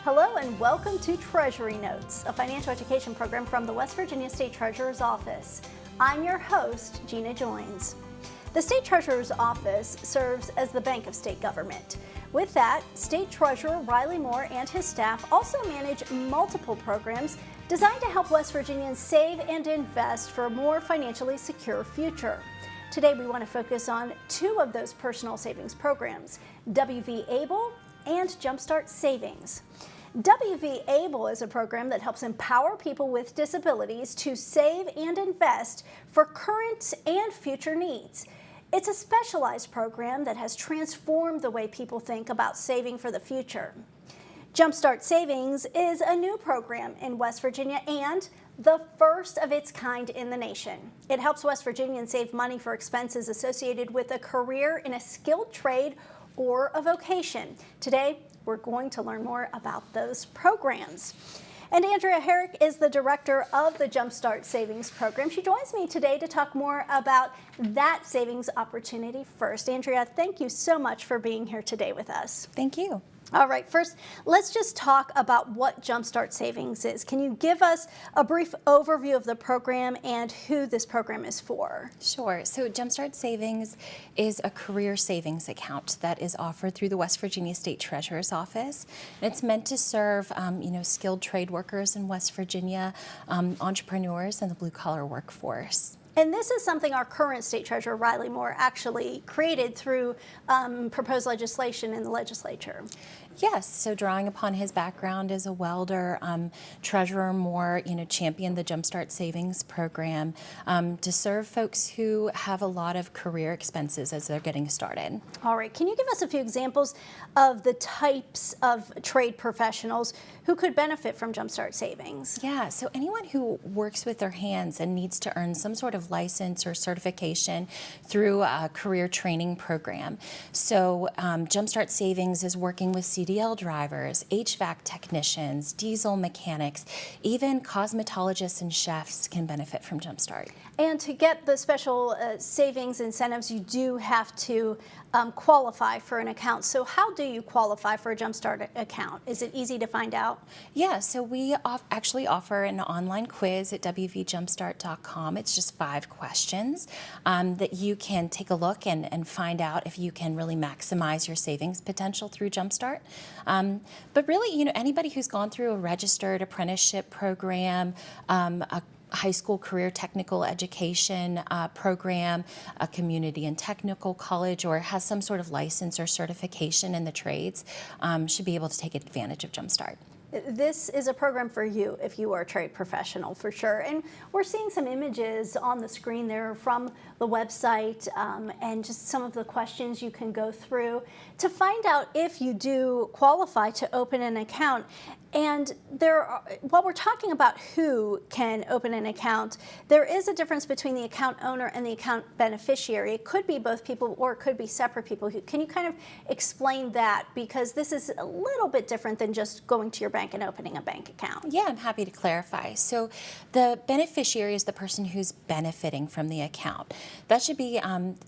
Hello and welcome to Treasury Notes, a financial education program from the West Virginia State Treasurer's Office. I'm your host, Gina Joins. The State Treasurer's Office serves as the bank of state government. With that, State Treasurer Riley Moore and his staff also manage multiple programs designed to help West Virginians save and invest for a more financially secure future. Today we want to focus on two of those personal savings programs, WVABLE and Jumpstart Savings. WVABLE is a program that helps empower people with disabilities to save and invest for current and future needs. It's a specialized program that has transformed the way people think about saving for the future. Jumpstart Savings is a new program in West Virginia and the first of its kind in the nation. It helps West Virginians save money for expenses associated with a career in a skilled trade or a vocation. Today, we're going to learn more about those programs. And Andrea Herrick is the director of the Jumpstart Savings program. She joins me today to talk more about that savings opportunity first. Andrea, thank you so much for being here today with us. Thank you. All right, first, let's just talk about what Jumpstart Savings is. Can you give us a brief overview of the program and who this program is for? Sure. So Jumpstart Savings is a career savings account that is offered through the West Virginia State Treasurer's Office. And it's meant to serve, skilled trade workers in West Virginia, entrepreneurs, and the blue-collar workforce. And this is something our current State Treasurer, Riley Moore, actually created through proposed legislation in the legislature. Yes, so drawing upon his background as a welder, Treasurer Moore, championed the Jumpstart Savings program to serve folks who have a lot of career expenses as they're getting started. All right, can you give us a few examples of the types of trade professionals who could benefit from Jumpstart Savings? Yeah, so anyone who works with their hands and needs to earn some sort of license or certification through a career training program. So Jumpstart Savings is working with CDL drivers, HVAC technicians, diesel mechanics, even cosmetologists and chefs can benefit from Jumpstart. And to get the special savings incentives, you do have to qualify for an account. So how do you qualify for a Jumpstart account? Is it easy to find out? Yeah, so we actually offer an online quiz at WVJumpstart.com. It's just 5 questions that you can take a look and find out if you can really maximize your savings potential through Jumpstart. But really, anybody who's gone through a registered apprenticeship program, a high school career technical education program, a community and technical college, or has some sort of license or certification in the trades should be able to take advantage of Jumpstart. This is a program for you if you are a trade professional, for sure. And we're seeing some images on the screen there from the website and just some of the questions you can go through to find out if you do qualify to open an account. And while we're talking about who can open an account, there is a difference between the account owner and the account beneficiary. It could be both people or it could be separate people. Can you kind of explain that? Because this is a little bit different than just going to your bank and opening a bank account. Yeah, I'm happy to clarify. So the beneficiary is the person who's benefiting from the account. That should be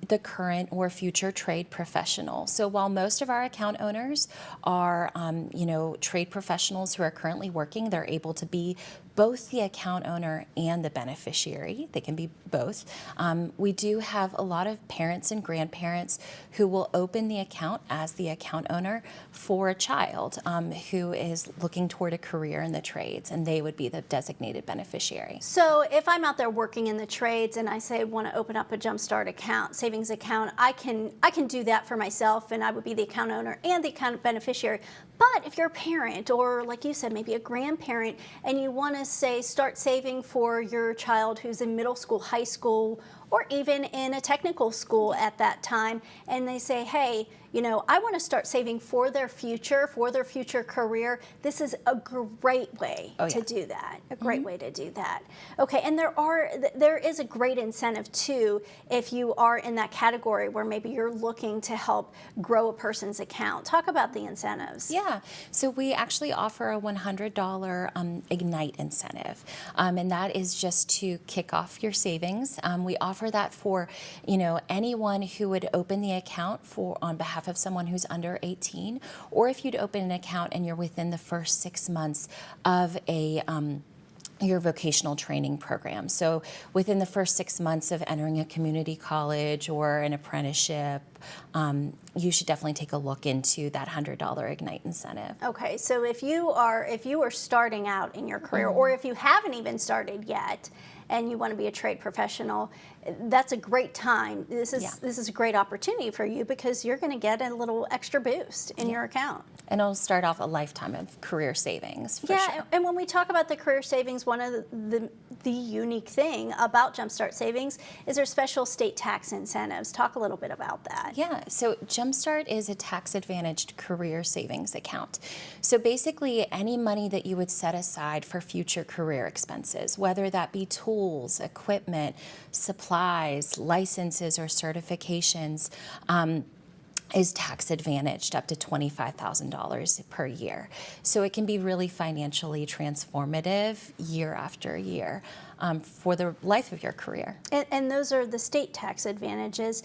the current or future trade professional. So while most of our account owners are, trade professionals who are currently working, they're able to be both the account owner and the beneficiary. They can be both. We do have a lot of parents and grandparents who will open the account as the account owner for a child who is looking toward a career in the trades, and they would be the designated beneficiary. So if I'm out there working in the trades and I say I want to open up a Jumpstart account, savings account, I can do that for myself, and I would be the account owner and the account beneficiary. But if you're a parent, or like you said, maybe a grandparent, and you want to say start saving for your child who's in middle school, high school, or even in a technical school at that time, and they say, hey, I want to start saving for their future career. This is a great way to do that. A great way to do that. Okay, and there is a great incentive too if you are in that category where maybe you're looking to help grow a person's account. Talk about the incentives. Yeah, so we actually offer a $100 Ignite incentive, and that is just to kick off your savings. We offer offer that for, anyone who would open the account on behalf of someone who's under 18, or if you'd open an account and you're within the first 6 months of your vocational training program. So within the first 6 months of entering a community college or an apprenticeship, you should definitely take a look into that $100 Ignite incentive. Okay, so if you are starting out in your career, or if you haven't even started yet, and you want to be a trade professional, that's a great time. This is a great opportunity for you because you're going to get a little extra boost in your account. And it'll start off a lifetime of career savings, for sure. And when we talk about the career savings, one of the unique thing about Jumpstart Savings is their special state tax incentives. Talk a little bit about that. Yeah, so Jumpstart is a tax-advantaged career savings account. So basically, any money that you would set aside for future career expenses, whether that be tools, equipment, supplies, licenses, or certifications, is tax advantaged up to $25,000 per year. So it can be really financially transformative year after year for the life of your career. And those are the state tax advantages.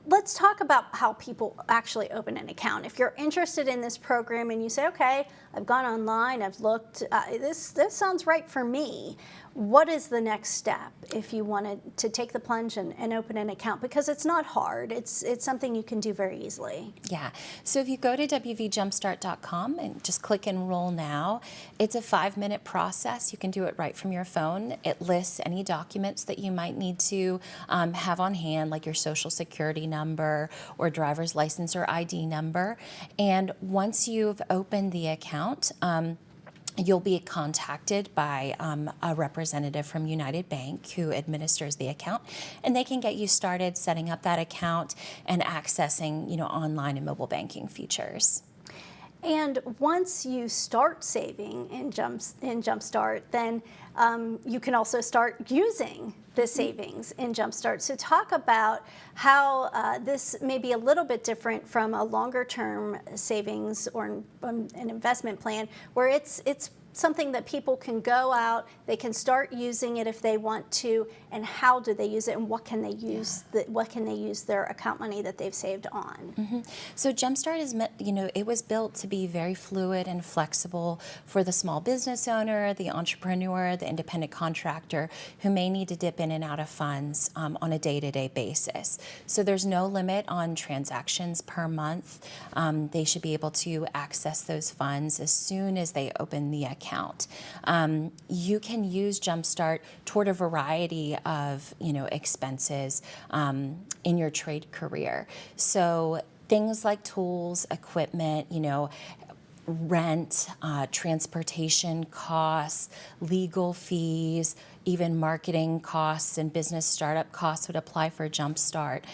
Let's talk about how people actually open an account. If you're interested in this program and you say, okay, I've gone online, I've looked, this sounds right for me. What is the next step if you wanted to take the plunge and open an account? Because it's not hard. It's something you can do very easily. Yeah. So if you go to WVJumpstart.com and just click Enroll Now, it's a 5-minute process. You can do it right from your phone. It lists any documents that you might need to have on hand, like your social security number or driver's license or ID number. And once you've opened the account, you'll be contacted by a representative from United Bank who administers the account, and they can get you started setting up that account and accessing, online and mobile banking features. And once you start saving in Jumpstart, then you can also start using the savings in Jumpstart. So talk about how this may be a little bit different from a longer-term savings or an investment plan, where it's something that people can go out, they can start using it if they want to, and how do they use it, and what can they use? What can they use their account money that they've saved on? So Jumpstart is meant, it was built to be very fluid and flexible for the small business owner, the entrepreneur, the independent contractor who may need to dip in and out of funds on a day-to-day basis. So there's no limit on transactions per month. They should be able to access those funds as soon as they open the account. You can use Jumpstart toward a variety of expenses in your trade career. So things like tools, equipment, rent, transportation costs, legal fees, even marketing costs and business startup costs would apply for Jumpstart.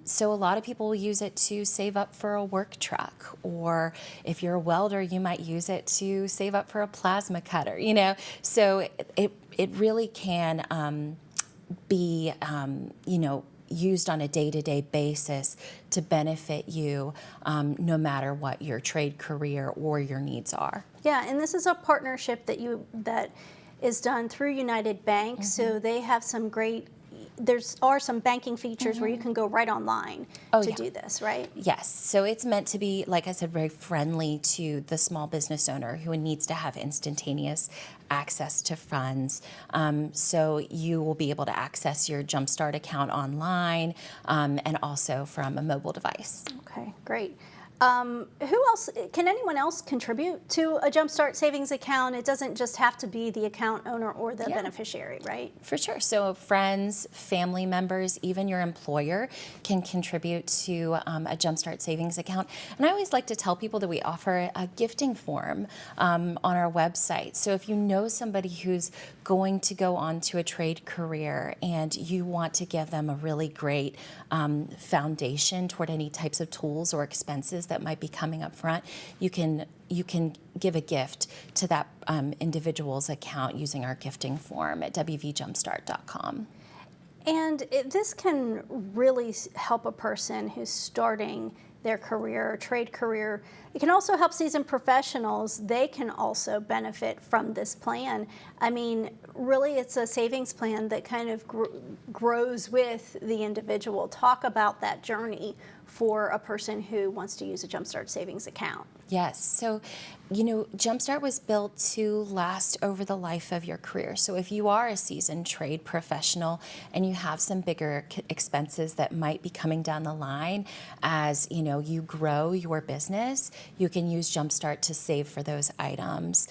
So a lot of people will use it to save up for a work truck, or if you're a welder, you might use it to save up for a plasma cutter, So it really can be, used on a day-to-day basis to benefit you no matter what your trade career or your needs are. Yeah, and this is a partnership that is done through United Bank, so they have some great, there are some banking features where you can go right online to do this, right? Yes, so it's meant to be, like I said, very friendly to the small business owner who needs to have instantaneous access to funds. So you will be able to access your Jumpstart account online and also from a mobile device. Okay, great. Who else, can anyone else contribute to a Jumpstart savings account? It doesn't just have to be the account owner or the beneficiary, right? For sure. So friends, family members, even your employer can contribute to a Jumpstart savings account. And I always like to tell people that we offer a gifting form on our website. So if you know somebody who's going to go on to a trade career and you want to give them a really great foundation toward any types of tools or expenses that might be coming up front, you can give a gift to that individual's account using our gifting form at WVJumpstart.com. And this can really help a person who's starting their career or trade career. It can also help seasoned professionals. They can also benefit from this plan. I mean, really, it's a savings plan that kind of grows with the individual. Talk about that journey for a person who wants to use a Jumpstart savings account. Yes. So, Jumpstart was built to last over the life of your career. So if you are a seasoned trade professional and you have some bigger expenses that might be coming down the line as, you grow your business, you can use Jumpstart to save for those items.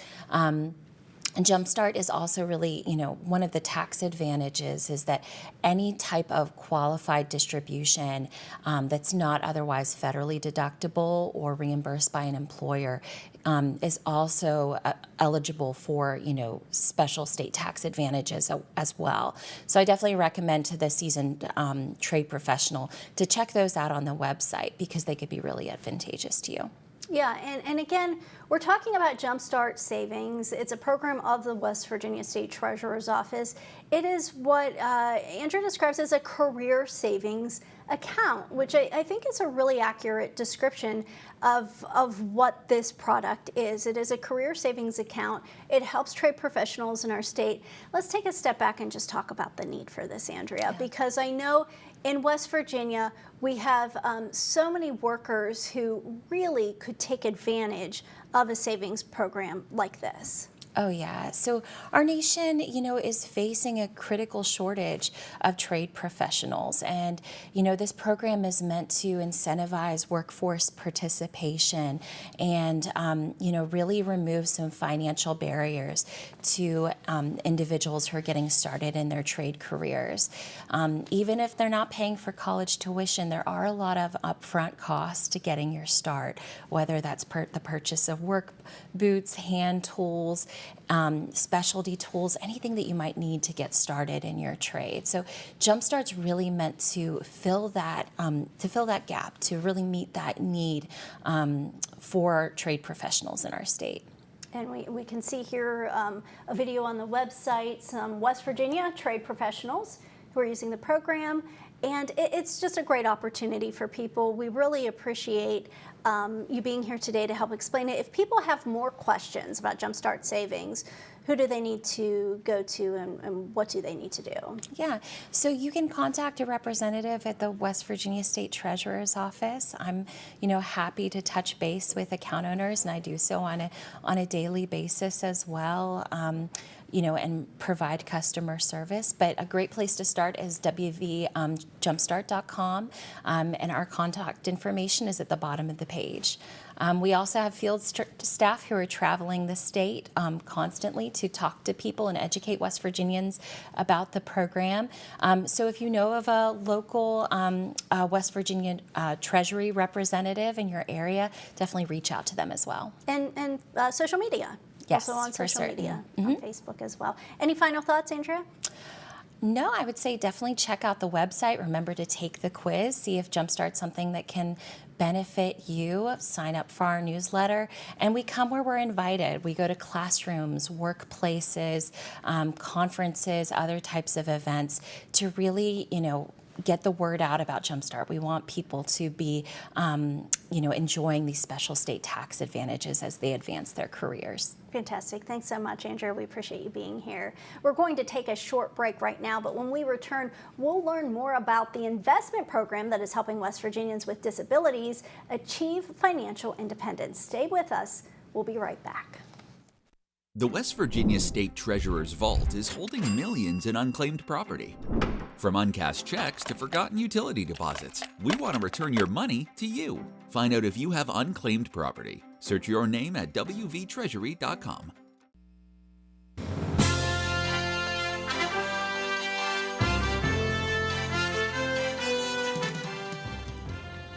And Jumpstart is also really, one of the tax advantages is that any type of qualified distribution that's not otherwise federally deductible or reimbursed by an employer is also eligible for, special state tax advantages as well. So I definitely recommend to the seasoned trade professional to check those out on the website because they could be really advantageous to you. Yeah, and again, we're talking about Jumpstart Savings. It's a program of the West Virginia State Treasurer's Office. It is what Andrew describes as a career savings account, which I think is a really accurate description of what this product is. It is a career savings account. It helps trade professionals in our state. Let's take a step back and just talk about the need for this, Andrea, because I know in West Virginia, we have so many workers who really could take advantage of a savings program like this. Oh, yeah. So our nation, is facing a critical shortage of trade professionals. And, this program is meant to incentivize workforce participation and, really remove some financial barriers to individuals who are getting started in their trade careers. Even if they're not paying for college tuition, there are a lot of upfront costs to getting your start, whether that's the purchase of work boots, hand tools, specialty tools, anything that you might need to get started in your trade. So Jumpstart's really meant to fill that gap, to really meet that need for trade professionals in our state. And we can see here a video on the website, some West Virginia trade professionals who are using the program. And it's just a great opportunity for people. We really appreciate you being here today to help explain it. If people have more questions about Jumpstart Savings, who do they need to go to and what do they need to do? Yeah, so you can contact a representative at the West Virginia State Treasurer's Office. I'm, happy to touch base with account owners, and I do so on a daily basis as well. And provide customer service. But a great place to start is WVJumpstart.com, and our contact information is at the bottom of the page. We also have field staff who are traveling the state constantly to talk to people and educate West Virginians about the program. So if you know of a local West Virginia Treasury representative in your area, definitely reach out to them as well. And social media. Yes, also on social media, mm-hmm. on Facebook as well. Any final thoughts, Andrea? No, I would say definitely check out the website. Remember to take the quiz, see if Jumpstart's something that can benefit you. Sign up for our newsletter. And we come where we're invited. We go to classrooms, workplaces, conferences, other types of events to really, get the word out about Jumpstart. We want people to be, enjoying these special state tax advantages as they advance their careers. Fantastic. Thanks so much, Andrea. We appreciate you being here. We're going to take a short break right now, but when we return, we'll learn more about the investment program that is helping West Virginians with disabilities achieve financial independence. Stay with us. We'll be right back. The West Virginia State Treasurer's Vault is holding millions in unclaimed property. From uncashed checks to forgotten utility deposits, we want to return your money to you. Find out if you have unclaimed property. Search your name at WVTreasury.com.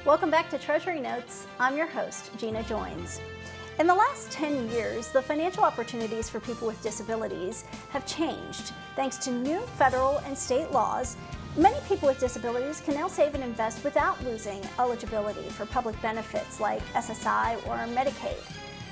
Welcome back to Treasury Notes. I'm your host, Gina Joins. In the last 10 years, the financial opportunities for people with disabilities have changed. Thanks to new federal and state laws, many people with disabilities can now save and invest without losing eligibility for public benefits like SSI or Medicaid.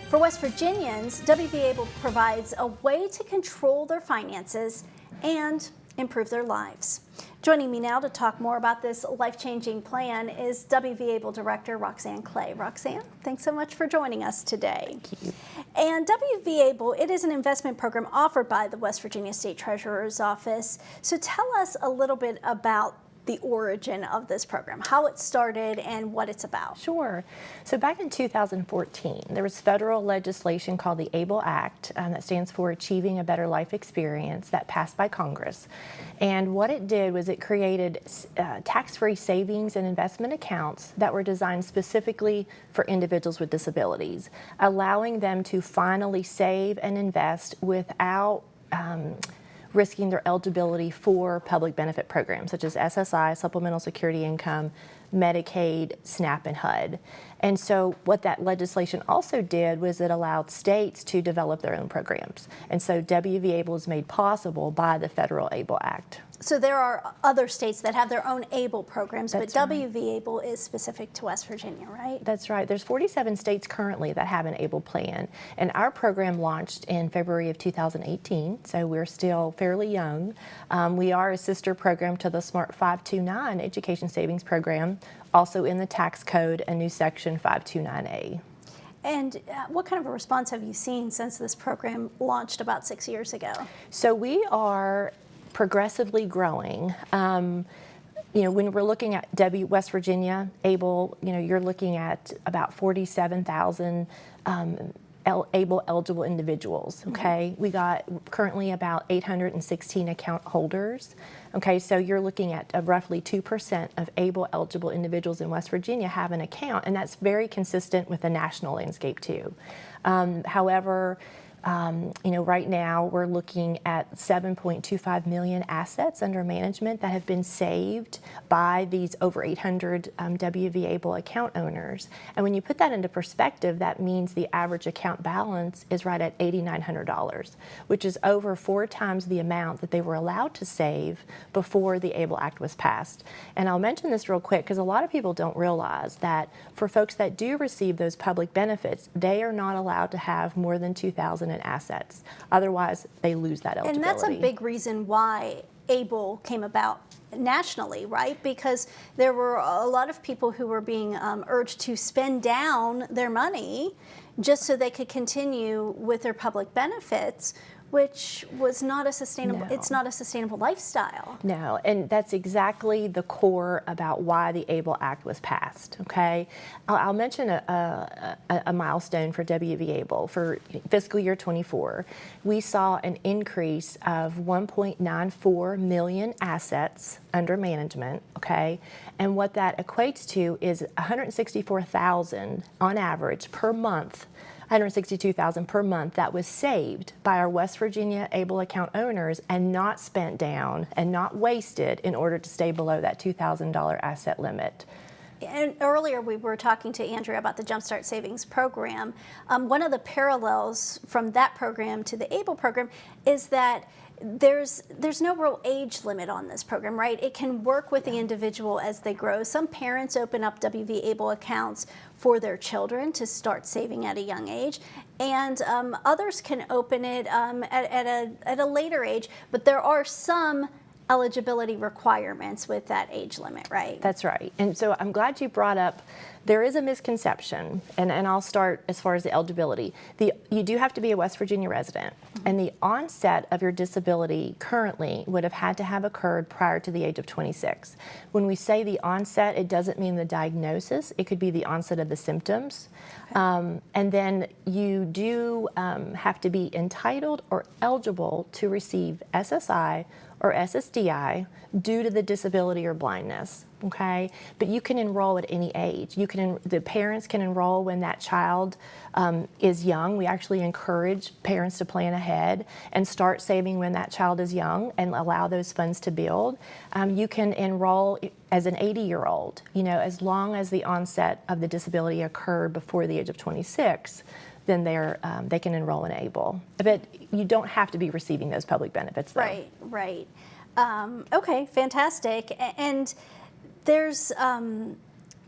For West Virginians, WVABLE provides a way to control their finances and improve their lives. Joining me now to talk more about this life-changing plan is WVABLE Director Roxanne Clay. Roxanne, thanks so much for joining us today. Thank you. And WVABLE, it is an investment program offered by the West Virginia State Treasurer's Office. So tell us a little bit about the origin of this program, how it started and what it's about. Sure. So back in 2014, there was federal legislation called the ABLE Act, that stands for Achieving a Better Life Experience, that passed by Congress. And what it did was it created tax-free savings and investment accounts that were designed specifically for individuals with disabilities, allowing them to finally save and invest without risking their eligibility for public benefit programs such as SSI, Supplemental Security Income, Medicaid, SNAP, and HUD. And so what that legislation also did was it allowed states to develop their own programs. And so WVABLE is made possible by the federal ABLE Act. So there are other states that have their own ABLE programs, That's but right. WVABLE is specific to West Virginia, right? That's right. There's 47 states currently that have an ABLE plan, and our program launched in February of 2018, so we're still fairly young. We are a sister program to the Smart 529 Education Savings Program, also in the tax code, a new section 529A. And what kind of a response have you seen since this program launched about 6 years ago? So we are progressively growing. When we're looking at West Virginia, ABLE, you're looking at about 47,000 ABLE eligible individuals, okay? Mm-hmm. We got currently about 816 account holders, okay? So you're looking at roughly 2% of ABLE eligible individuals in West Virginia have an account, and that's very consistent with the national landscape too. However, right now we're looking at 7.25 million assets under management that have been saved by these over 800 WVABLE account owners. And when you put that into perspective, that means the average account balance is right at $8,900, which is over 4 times the amount that they were allowed to save before the ABLE Act was passed. And I'll mention this real quick because a lot of people don't realize that for folks that do receive those public benefits, they are not allowed to have more than $2,000 in assets. Otherwise, they lose that eligibility. And that's a big reason why ABLE came about nationally, right? Because there were a lot of people who were being urged to spend down their money just so they could continue with their public benefits, which was not a sustainable, it's not a sustainable lifestyle. No, and that's exactly the core about why the ABLE Act was passed, okay? I'll mention a milestone for WVABLE. For fiscal year 24, we saw an increase of 1.94 million assets under management, okay? And what that equates to is 164,000 on average per month, 162,000 per month that was saved by our West Virginia ABLE account owners and not spent down and not wasted in order to stay below that $2,000 asset limit. And earlier we were talking to Andrea about the Jumpstart Savings program. One of the parallels from that program to the ABLE program is that there's no real age limit on this program, right? It can work with the individual as they grow. Some parents open up WVABLE accounts for their children to start saving at a young age, and others can open it at a later age, but there are some eligibility requirements with that age limit, right? That's right. And so I'm glad you brought up, there is a misconception, and I'll start as far as the eligibility. You do have to be a West Virginia resident, and the onset of your disability currently would have had to have occurred prior to the age of 26. When we say the onset, it doesn't mean the diagnosis. It could be the onset of the symptoms. Okay. And then you do have to be entitled or eligible to receive SSI or SSDI due to the disability or blindness, okay? But you can enroll at any age. The parents can enroll when that child is young. We actually encourage parents to plan ahead and start saving when that child is young and allow those funds to build. You can enroll as an 80-year-old, as long as the onset of the disability occurred before the age of 26. Then they can enroll in ABLE. But you don't have to be receiving those public benefits, though. Right. Okay, fantastic. And there's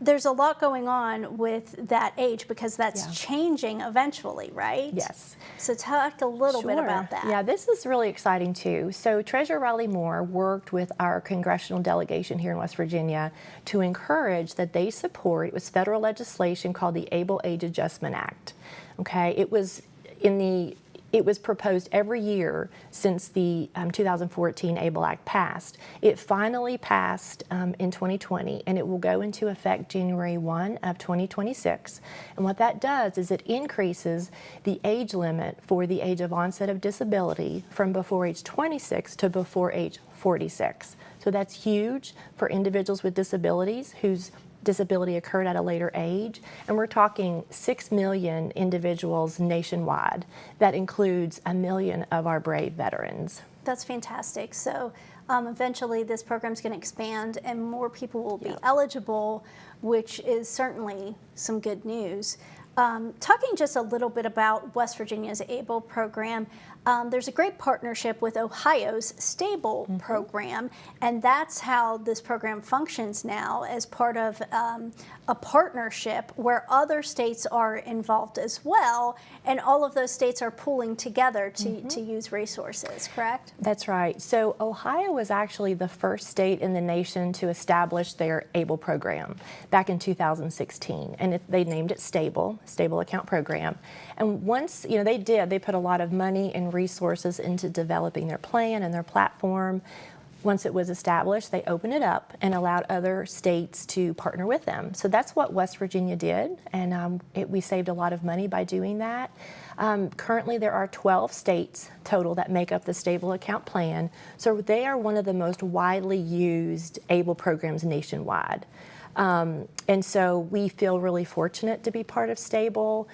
there's a lot going on with that age because that's changing eventually, right? Yes. So talk a little bit about that. Yeah, this is really exciting too. So Treasurer Riley Moore worked with our congressional delegation here in West Virginia to encourage that they support, it was federal legislation called the Able Age Adjustment Act. Okay, it was proposed every year since the 2014 ABLE Act passed. It finally passed in 2020, and it will go into effect January 1 of 2026. And what that does is it increases the age limit for the age of onset of disability from before age 26 to before age 46. So that's huge for individuals with disabilities whose disability occurred at a later age, and we're talking 6 million individuals nationwide. That includes 1 million of our brave veterans. That's fantastic. So eventually this program is going to expand and more people will be eligible, which is certainly some good news. Talking just a little bit about West Virginia's ABLE program, there's a great partnership with Ohio's STABLE program, and that's how this program functions now as part of a partnership where other states are involved as well, and all of those states are pooling together to use resources, correct? That's right. So Ohio was actually the first state in the nation to establish their ABLE program back in 2016, and they named it Stable Account Program. And once, they put a lot of money and resources into developing their plan and their platform. Once it was established, they opened it up and allowed other states to partner with them. So that's what West Virginia did, and we saved a lot of money by doing that. Currently, there are 12 states total that make up the Stable Account Plan, so they are one of the most widely used ABLE programs nationwide. And so we feel really fortunate to be part of Stable.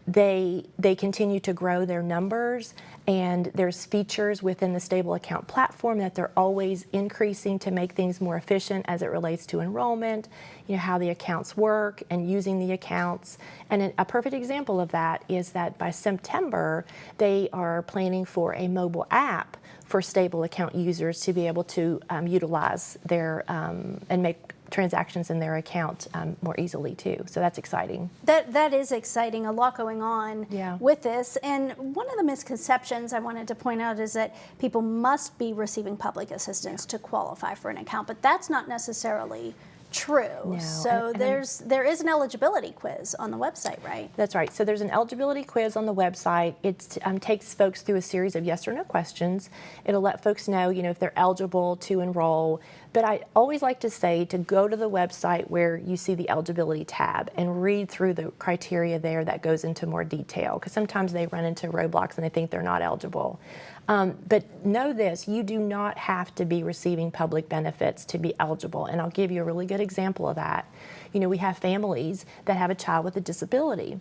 They continue to grow their numbers, and there's features within the Stable Account platform that they're always increasing to make things more efficient as it relates to enrollment, how the accounts work and using the accounts. And a perfect example of that is that by September, they are planning for a mobile app for Stable Account users to be able to utilize their and make transactions in their account more easily too. So that's exciting. That is exciting. A lot going on with this. And one of the misconceptions I wanted to point out is that people must be receiving public assistance to qualify for an account, but that's not necessarily true. No, so there is an eligibility quiz on the website, right? That's right. So there's an eligibility quiz on the website. It takes folks through a series of yes or no questions. It'll let folks know, if they're eligible to enroll. But I always like to say to go to the website where you see the eligibility tab and read through the criteria there that goes into more detail, because sometimes they run into roadblocks and they think they're not eligible. But know this, you do not have to be receiving public benefits to be eligible. And I'll give you a really good example of that. We have families that have a child with a disability,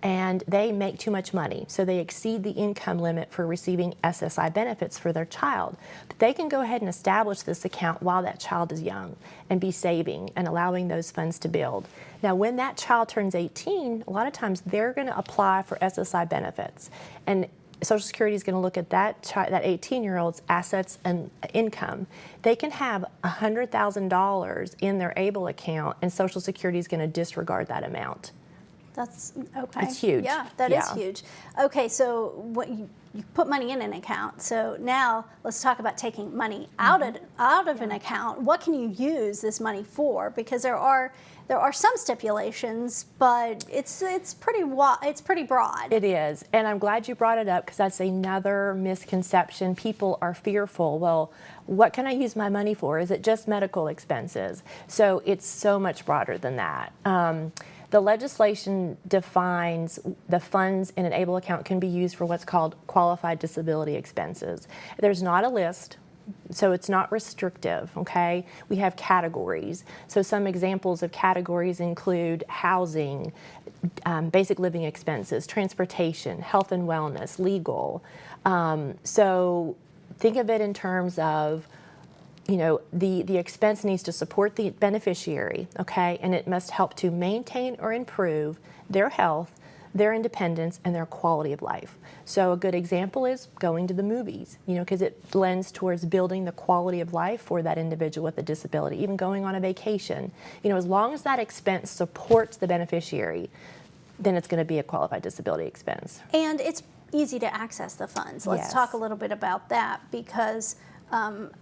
and they make too much money, so they exceed the income limit for receiving SSI benefits for their child. But they can go ahead and establish this account while that child is young and be saving and allowing those funds to build. Now, when that child turns 18, a lot of times they're going to apply for SSI benefits. And Social Security is going to look at that 18-year-old's assets and income. They can have $100,000 in their ABLE account, and Social Security is going to disregard that amount. That's okay. It's huge. Yeah, that is huge. Okay, so what you put money in an account. So now let's talk about taking money out of an account. What can you use this money for? Because there are some stipulations, but it's pretty broad. It is, and I'm glad you brought it up because that's another misconception. People are fearful. Well, what can I use my money for? Is it just medical expenses? So it's so much broader than that. The legislation defines the funds in an ABLE account can be used for what's called qualified disability expenses. There's not a list, so it's not restrictive, okay? We have categories. So some examples of categories include housing, basic living expenses, transportation, health and wellness, legal. So think of it in terms of the expense needs to support the beneficiary, okay, and it must help to maintain or improve their health, their independence, and their quality of life. So a good example is going to the movies, because it lends towards building the quality of life for that individual with a disability. Even going on a vacation, as long as that expense supports the beneficiary, then it's going to be a qualified disability expense. And it's easy to access the funds. Let's Yes. talk a little bit about that, because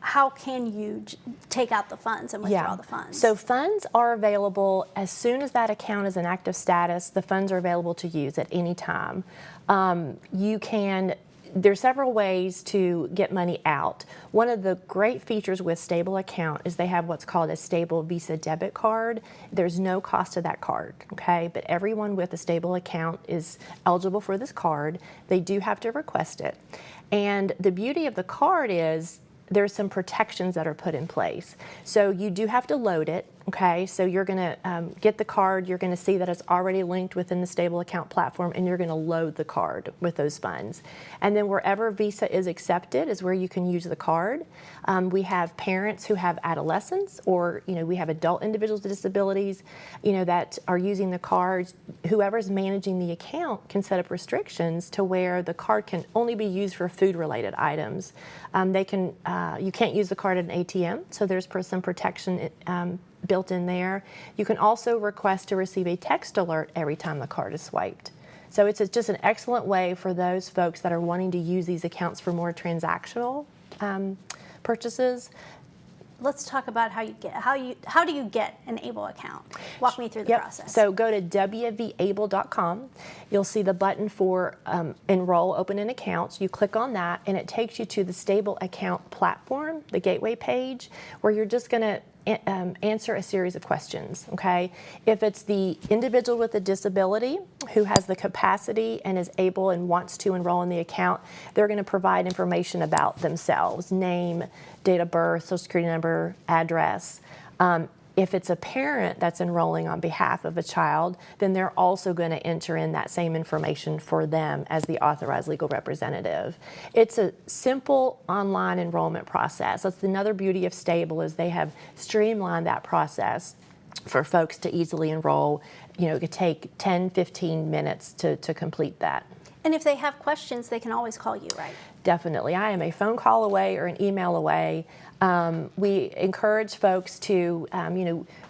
how can you take out the funds and withdraw the funds? So funds are available as soon as that account is in active status. The funds are available to use at any time. There's several ways to get money out. One of the great features with Stable account is they have what's called a Stable Visa debit card. There's no cost to that card, okay? But everyone with a Stable account is eligible for this card. They do have to request it. And the beauty of the card is there's some protections that are put in place. So you do have to load it, okay? So you're gonna get the card, you're gonna see that it's already linked within the Stable account platform, and you're gonna load the card with those funds. And then wherever Visa is accepted is where you can use the card. We have parents who have adolescents, or we have adult individuals with disabilities, that are using the cards. Whoever's managing the account can set up restrictions to where the card can only be used for food-related items. You can't use the card at an ATM, so there's some protection built in there. You can also request to receive a text alert every time the card is swiped. So it's just an excellent way for those folks that are wanting to use these accounts for more transactional purchases. Let's talk about how do you get an ABLE account? Walk me through the process. So go to WVABLE.com. You'll see the button for Enroll, Open an Account. You click on that, and it takes you to the Stable account platform, the gateway page, where you're just going to answer a series of questions, okay? If it's the individual with a disability who has the capacity and is able and wants to enroll in the account, they're going to provide information about themselves: name, date of birth, social security number, address. If it's a parent that's enrolling on behalf of a child, then they're also going to enter in that same information for them as the authorized legal representative. It's a simple online enrollment process. That's another beauty of Stable, is they have streamlined that process for folks to easily enroll. It could take 10, 15 minutes to complete that. And if they have questions, they can always call you, right? Definitely. I am a phone call away or an email away. We encourage folks to,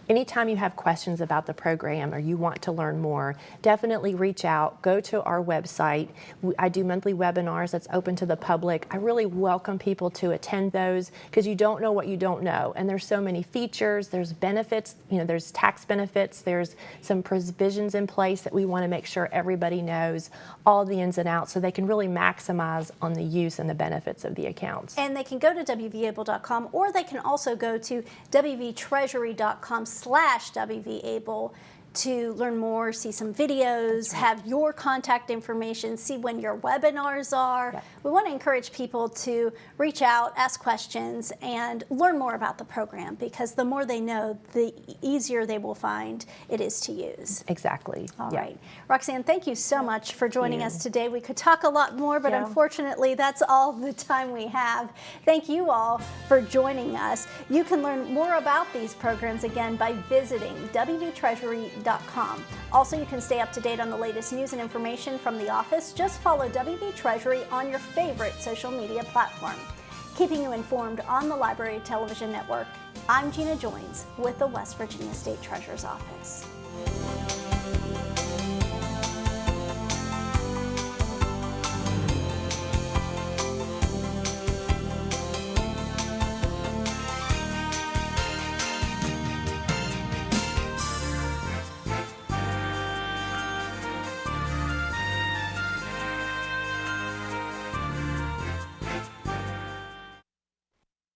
anytime you have questions about the program or you want to learn more, definitely reach out. Go to our website. I do monthly webinars that's open to the public. I really welcome people to attend those, because you don't know what you don't know. And there's so many features, there's benefits, there's tax benefits, there's some provisions in place that we want to make sure everybody knows all the ins and outs, so they can really maximize on the use and the benefits of the accounts. And they can go to WVABLE.com, or they can also go to WVTreasury.com/WVABLE to learn more, see some videos, have your contact information, see when your webinars are. Yeah. We want to encourage people to reach out, ask questions, and learn more about the program, because the more they know, the easier they will find it is to use. Exactly. All Yeah. right. Roxanne, thank you so much for joining you. us today. We could talk a lot more, but Yeah. unfortunately, that's all the time we have. Thank you all for joining us. You can learn more about these programs again by visiting WVTreasury.com. Also, you can stay up to date on the latest news and information from the office. Just follow WV Treasury on your favorite social media platform. Keeping you informed on the Library Television Network, I'm Gina Joins with the West Virginia State Treasurer's Office.